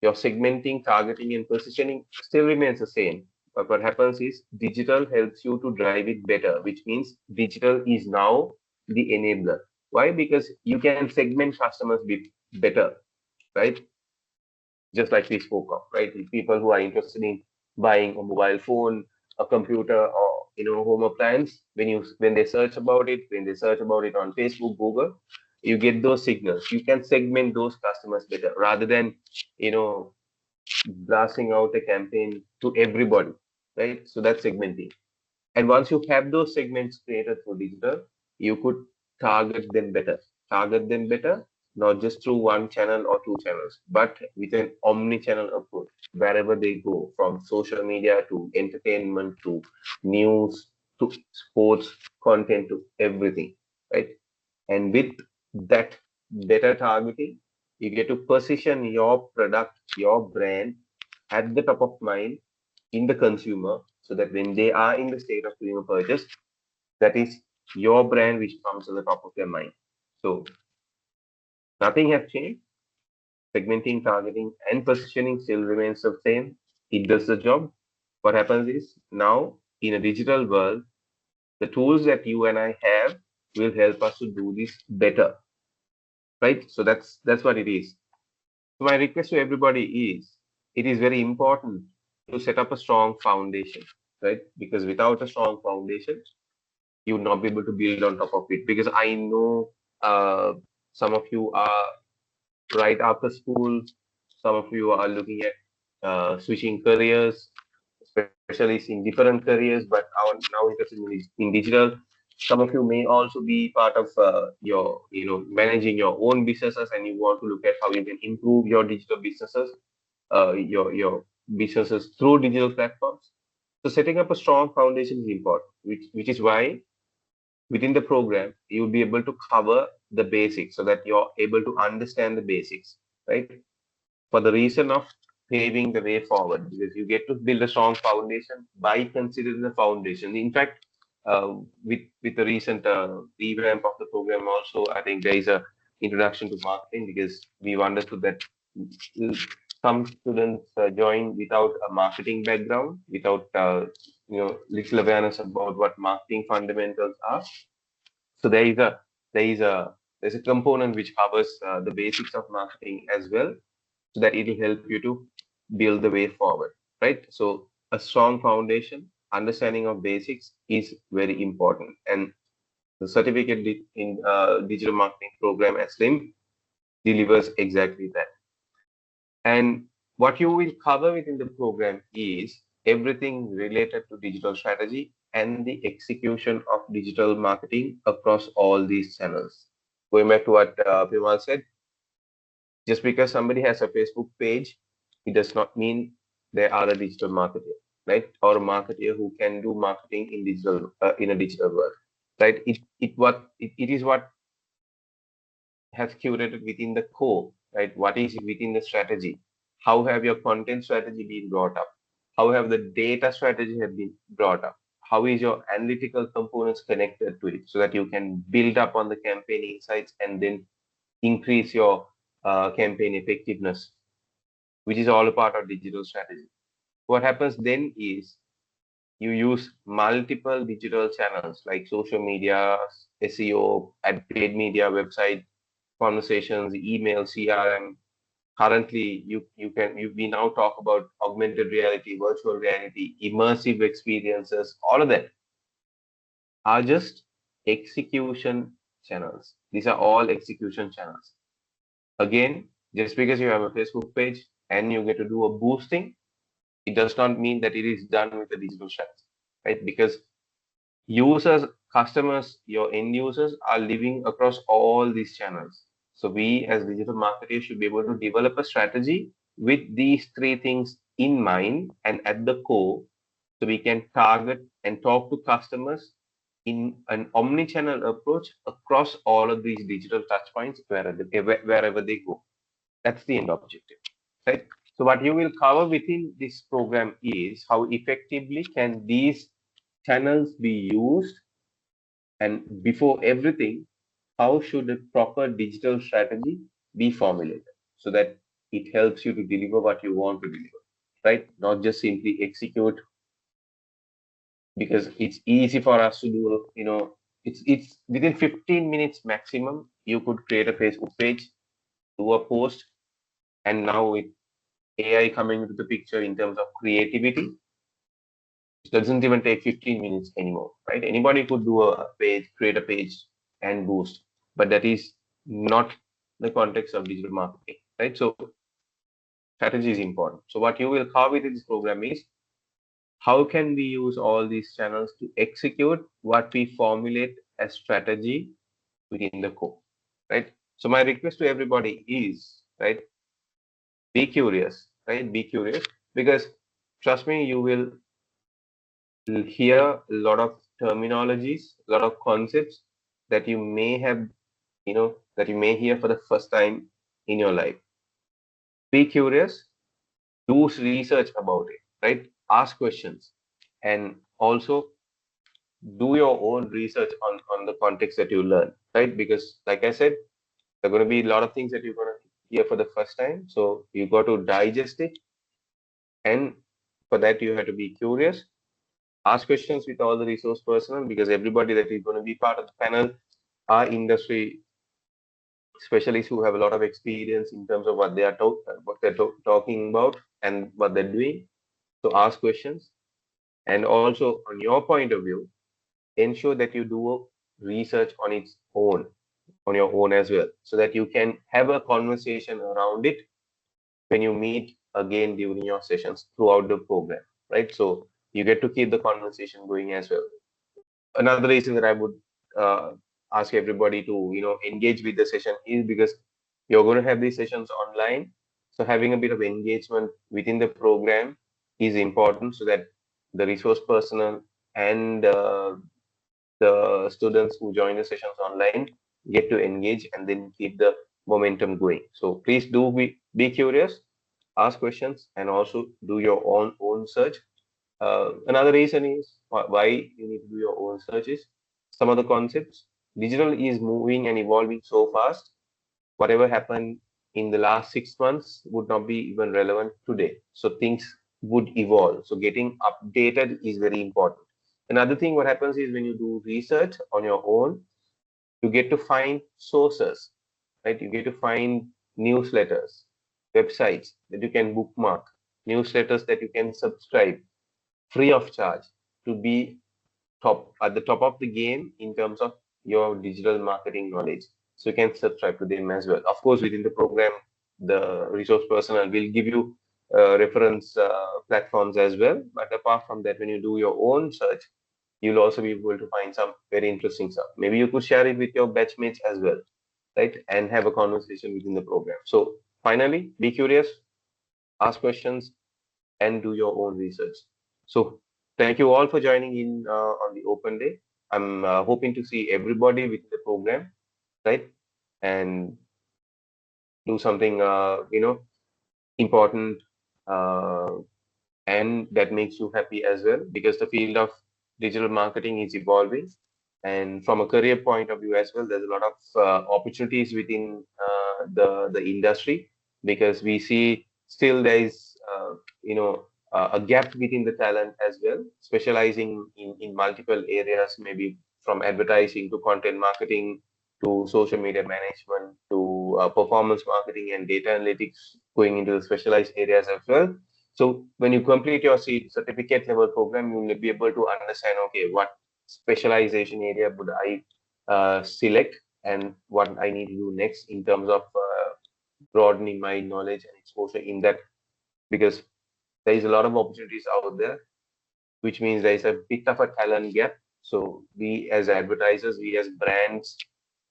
your segmenting, targeting, and positioning still remains the same. But what happens is digital helps you to drive it better, which means digital is now the enabler. Why? Because you can segment customers better, right? Just like we spoke of, right? People who are interested in buying a mobile phone, a computer, or home appliance, when they search about it, on Facebook, Google, you get those signals. You can segment those customers better rather than you know blasting out a campaign to everybody, right? So that's segmenting. And once you have those segments created through digital, you could target them better. Target them better, not just through one channel or two channels, but with an omni-channel approach, wherever they go, from social media to entertainment to news to sports content to everything, right? And with that better targeting, you get to position your product, your brand at the top of mind in the consumer so that when they are in the state of doing a purchase, that is your brand which comes to the top of their mind. So nothing has changed. Segmenting, targeting, and positioning still remains the same. It does the job. What happens is now in a digital world, the tools that you and I have will help us to do this better, right? So that's what it is. So my request to everybody is it is very important to set up a strong foundation, right? Because without a strong foundation, you would not be able to build on top of it. Because I know some of you are right after school, some of you are looking at switching careers, specialists in different careers, but are now interested in digital. Some of you may also be part of your, managing your own businesses, and you want to look at how you can improve your digital businesses, your businesses through digital platforms. So setting up a strong foundation is important, which is why within the program you'll be able to cover the basics so that you're able to understand the basics, right? For the reason of paving the way forward, because you get to build a strong foundation by considering the foundation. In fact, with the recent revamp of the program, also I think there is a introduction to marketing because we've understood that some students join without a marketing background, without little awareness about what marketing fundamentals are. So there is a there's a component which covers the basics of marketing as well, so that it will help you to build the way forward, right? So a strong foundation, understanding of basics is very important, and the certificate in digital marketing program at Slim delivers exactly that. And what you will cover within the program is everything related to digital strategy and the execution of digital marketing across all these channels. Going back to what Piyumal said, just because somebody has a Facebook page, it does not mean they are a digital marketer, right? Or a marketer who can do marketing in a digital world, right? It is what has curated within the core, right? What is within the strategy? How have your content strategy been brought up? How have the data strategy have been brought up? How is your analytical components connected to it so that you can build up on the campaign insights and then increase your campaign effectiveness, which is all a part of digital strategy. What happens then is you use multiple digital channels like social media, SEO, paid media, website, conversations, email, CRM. Currently, we now talk about augmented reality, virtual reality, immersive experiences. All of that are just execution channels. These are all execution channels. Again, just because you have a Facebook page and you get to do a boosting, it does not mean that it is done with a digital strategy, right? Because users, customers, your end users are living across all these channels. So we as digital marketers should be able to develop a strategy with these three things in mind and at the core, so we can target and talk to customers in an omni-channel approach across all of these digital touchpoints wherever they go. That's the end objective, right? So what you will cover within this program is how effectively can these channels be used And before everything, how should a proper digital strategy be formulated so that it helps you to deliver what you want to deliver, right? Not just simply execute, because it's easy for us to do, it's within 15 minutes maximum, you could create a Facebook page, do a post, and now with AI coming into the picture in terms of creativity, it doesn't even take 15 minutes anymore, right? Anybody could do a page, create a page and boost, but that is not the context of digital marketing, right? So strategy is important. So what you will cover with this program is how can we use all these channels to execute what we formulate as strategy within the core, right? So my request to everybody is, right, be curious, right? Be curious, because trust me, you will hear a lot of terminologies, a lot of concepts that you may have, that you may hear for the first time in your life. Be curious, do research about it, right? Ask questions, and also do your own research on the context that you learn, right? Because like I said, there are going to be a lot of things that you're going to hear for the first time. So you got to digest it. And for that, you have to be curious, ask questions with all the resource personnel, because everybody that is going to be part of the panel are industry specialists who have a lot of experience in terms of what they are talking about and what they're doing. So ask questions. And also, on your point of view, ensure that you do research on your own as well, so that you can have a conversation around it when you meet again during your sessions throughout the program, right? So you get to keep the conversation going as well. Another reason that I would uh, ask everybody to engage with the session is because you're going to have these sessions online. So having a bit of engagement within the program is important, so that the resource personnel and the students who join the sessions online get to engage and then keep the momentum going. So please do be curious, ask questions, and also do your own search. Another reason is why you need to do your own search is some of the concepts. Digital is moving and evolving so fast. Whatever happened in the last 6 months would not be even relevant today. So things would evolve. So getting updated is very important. Another thing, what happens is when you do research on your own, you get to find sources, right? You get to find newsletters, websites that you can bookmark, newsletters that you can subscribe free of charge to be at the top of the game in terms of your digital marketing knowledge. So you can subscribe to them as well. Of course, within the program, the resource personnel will give you reference platforms as well. But apart from that, when you do your own search, you'll also be able to find some very interesting stuff. Maybe you could share it with your batchmates as well, right? And have a conversation within the program. So finally, be curious, ask questions, and do your own research. So thank you all for joining in on the open day. I'm hoping to see everybody within the program, right? And do something, important, uh, and that makes you happy as well, because the field of digital marketing is evolving. And from a career point of view as well, there's a lot of opportunities within the industry, because we see still there is a gap within the talent as well, specializing in multiple areas, maybe from advertising to content marketing to social media management to performance marketing and data analytics, going into the specialized areas as well. So when you complete your certificate level program, you will be able to understand, okay, what specialization area would I select, and what I need to do next in terms of broadening my knowledge and exposure in that, because there is a lot of opportunities out there, which means there is a bit of a talent gap. So we as advertisers, we as brands,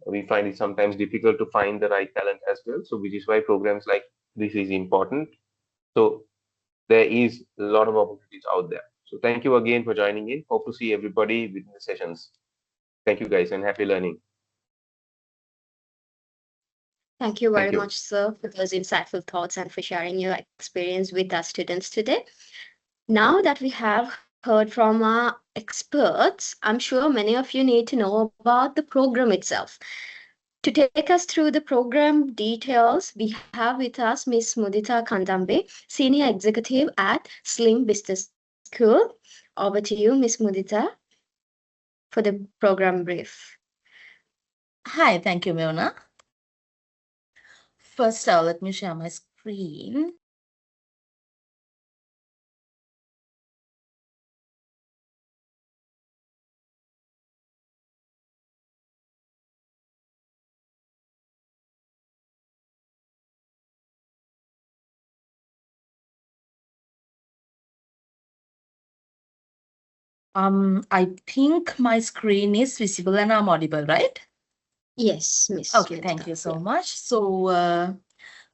we find it sometimes difficult to find the right talent as well. So which is why programs like this is important. So there is a lot of opportunities out there. So thank you again for joining in. Hope to see everybody within the sessions. Thank you guys, and happy learning. Thank you Thank very you. much, sir, for those insightful thoughts and for sharing your experience with our students today. Now that we have heard from our experts, I'm sure many of you need to know about the program itself. To take us through the program details, we have with us Ms. Mudita Kandambe, Senior Executive at Slim Business School. Over to you, Ms. Mudita, for the program brief. Hi, thank you, Meona. First, let me share my screen. I think my screen is visible and I'm audible, right? Yes, Ms. Okay, Mudita. thank you so much. So,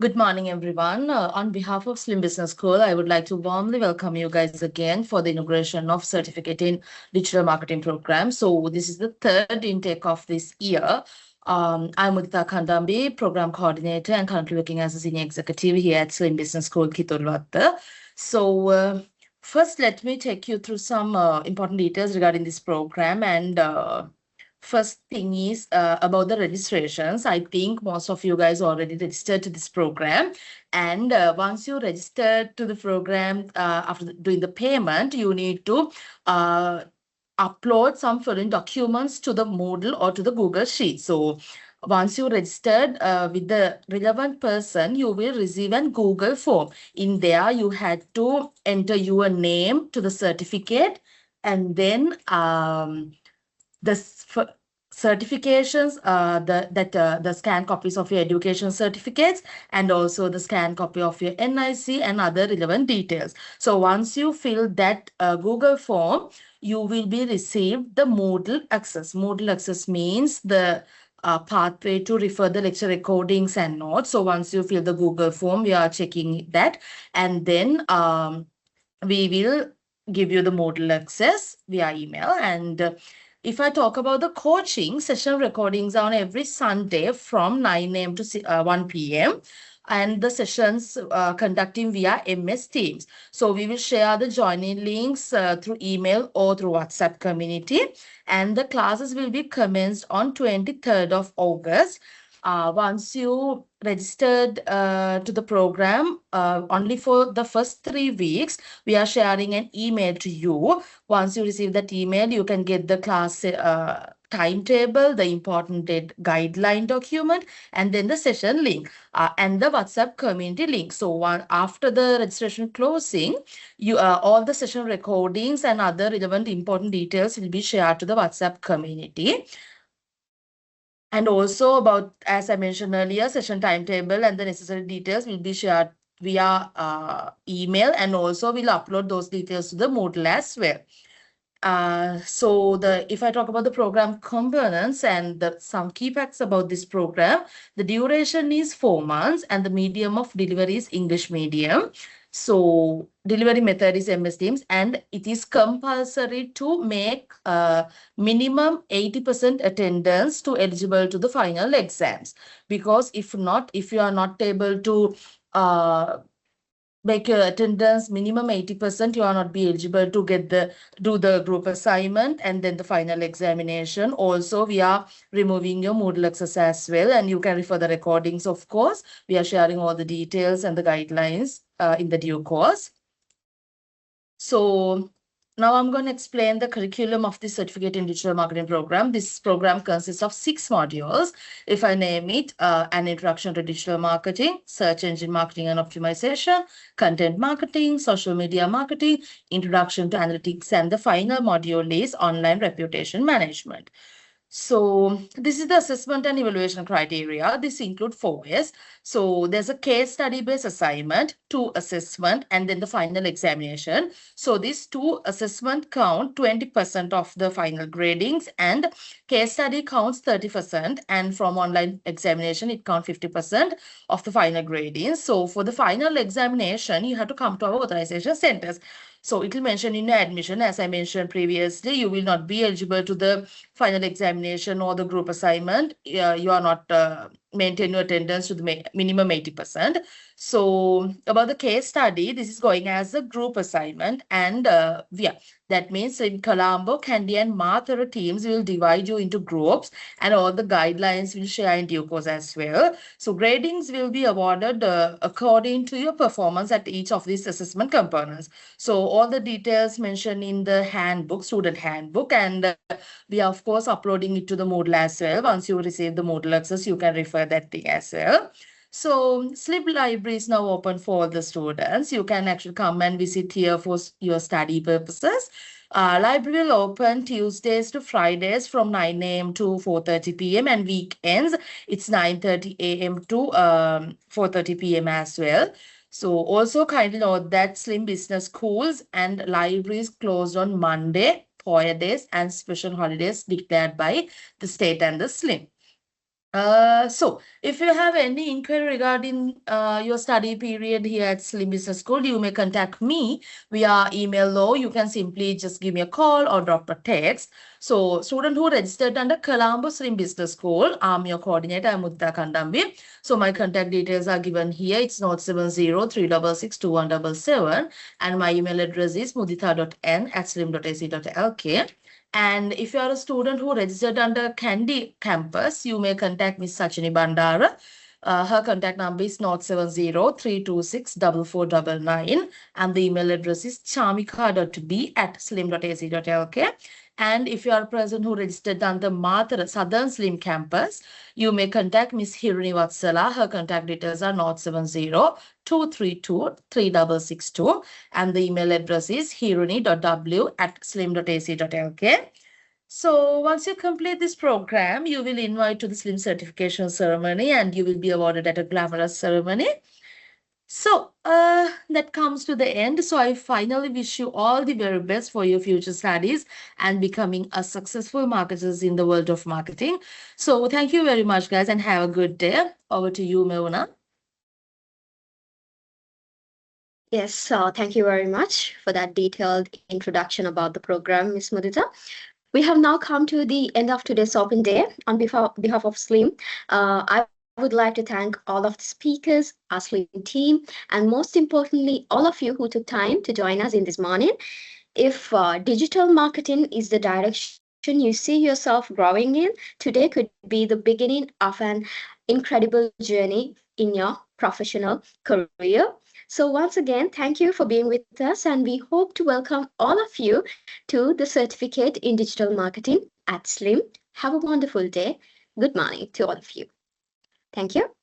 good morning, everyone. On behalf of Slim Business School, I would like to warmly welcome you guys again for the inauguration of Certificate in Digital Marketing Program. So, this is the third intake of this year. I'm Mudita Kandambi, Program Coordinator, and currently working as a Senior Executive here at Slim Business School, Kitulwatta. So, first, let me take you through some important details regarding this program. And first thing is about the registrations. I think most of you guys already registered to this program. And once you registered to the program, after doing the payment, you need to upload some foreign documents to the Moodle or to the Google Sheet. So once you registered with the relevant person, you will receive an Google form. In there, you had to enter your name to the certificate, and then the certifications, the scanned copies of your education certificates, and also the scanned copy of your NIC and other relevant details. So once you fill that Google form, you will be received the Moodle access. Moodle access means the pathway to refer the lecture recordings and notes. So once you fill the Google form, we are checking that, and then we will give you the Moodle access via email. And if I talk about the coaching, session recordings are on every Sunday from 9 a.m. to 1 p.m. And the sessions conducting via MS Teams. So we will share the joining links through email or through WhatsApp community. And the classes will be commenced on 23rd of August. Once you registered to the program, only for the first 3 weeks, we are sharing an email to you. Once you receive that email, you can get the class timetable, the important guideline document, and then the session link and the WhatsApp community link. So after the registration closing, you all the session recordings and other relevant important details will be shared to the WhatsApp community. And also about, as I mentioned earlier, session timetable and the necessary details will be shared via email, and also we'll upload those details to the Moodle as well. So if I talk about the program components and some key facts about this program, the duration is 4 months and the medium of delivery is English medium. So delivery method is MS Teams, and it is compulsory to make minimum 80% attendance to eligible to the final exams. Because if not, if you are not able to make your attendance minimum 80%, you are not be eligible to do the group assignment and then the final examination. Also, we are removing your Moodle access as well, and you can refer the recordings, of course. We are sharing all the details and the guidelines in the due course. So now I'm going to explain the curriculum of the Certificate in Digital Marketing program. This program consists of 6 modules. If I name it, an introduction to digital marketing, search engine marketing and optimization, content marketing, social media marketing, introduction to analytics, and the final module is online reputation management. So this is the assessment and evaluation criteria. This includes 4 ways. So there's a case study based assignment, 2 assessment, and then the final examination. So these 2 assessment count 20% of the final gradings, and case study counts 30%, and from online examination it counts 50% of the final gradings. So for the final examination, you have to come to our authorization centers. So it will mention in your admission, as I mentioned previously, you will not be eligible to the final examination or the group assignment, you are not maintain your attendance to the minimum 80%. So about the case study, this is going as a group assignment, and that means in Colombo, Kandy and Matara teams will divide you into groups, and all the guidelines will share in due course as well. So gradings will be awarded according to your performance at each of these assessment components. So all the details mentioned in the handbook, student handbook, and we are of course uploading it to the Moodle as well. Once you receive the Moodle access, you can refer that thing as well. So SLIB library is now open for all the students. You can actually come and visit here for your study purposes. Library will open Tuesdays to Fridays from 9 a.m. to 4:30 p.m. and weekends it's 9:30 a.m. to 4:30 p.m. as well. So also kindly note that SLIM business schools and libraries closed on Monday, Poya days, and special holidays declared by the state and the SLIM. So if you have any inquiry regarding your study period here at SLIM Business School, you may contact me via email, or you can simply just give me a call or drop a text. So student who registered under Colombo SLIM Business School, I'm your coordinator, I'm Mudita Kandambi. So my contact details are given here. It's 070-366-2177, and my email address is mudita.n@slim.ac.lk. And if you are a student who registered under Kandy campus, you may contact Ms. Sachini Bandara. Her contact number is 070-326-4499, and the email address is chamika.b@slim.ac.lk. And if you are a person who registered under Matara Southern Slim campus, you may contact Ms. Hiruni Vatsala. Her contact details are 070-232-3662, and the email address is hiruni.w@slim.ac.lk. So once you complete this program, you will invite to the SLIM certification ceremony, and you will be awarded at a glamorous ceremony. So that comes to the end. So I finally wish you all the very best for your future studies and becoming a successful marketers in the world of marketing. So thank you very much, guys, and have a good day. Over to you, Meuna. Yes, thank you very much for that detailed introduction about the program, Ms. Mudita. We have now come to the end of today's open day. On behalf of SLIM, I would like to thank all of the speakers, our SLIM team, and most importantly, all of you who took time to join us in this morning. If digital marketing is the direction you see yourself growing in, today could be the beginning of an incredible journey in your professional career. So, once again, thank you for being with us, and we hope to welcome all of you to the Certificate in Digital Marketing at SLIM. Have a wonderful day. Good morning to all of you. Thank you.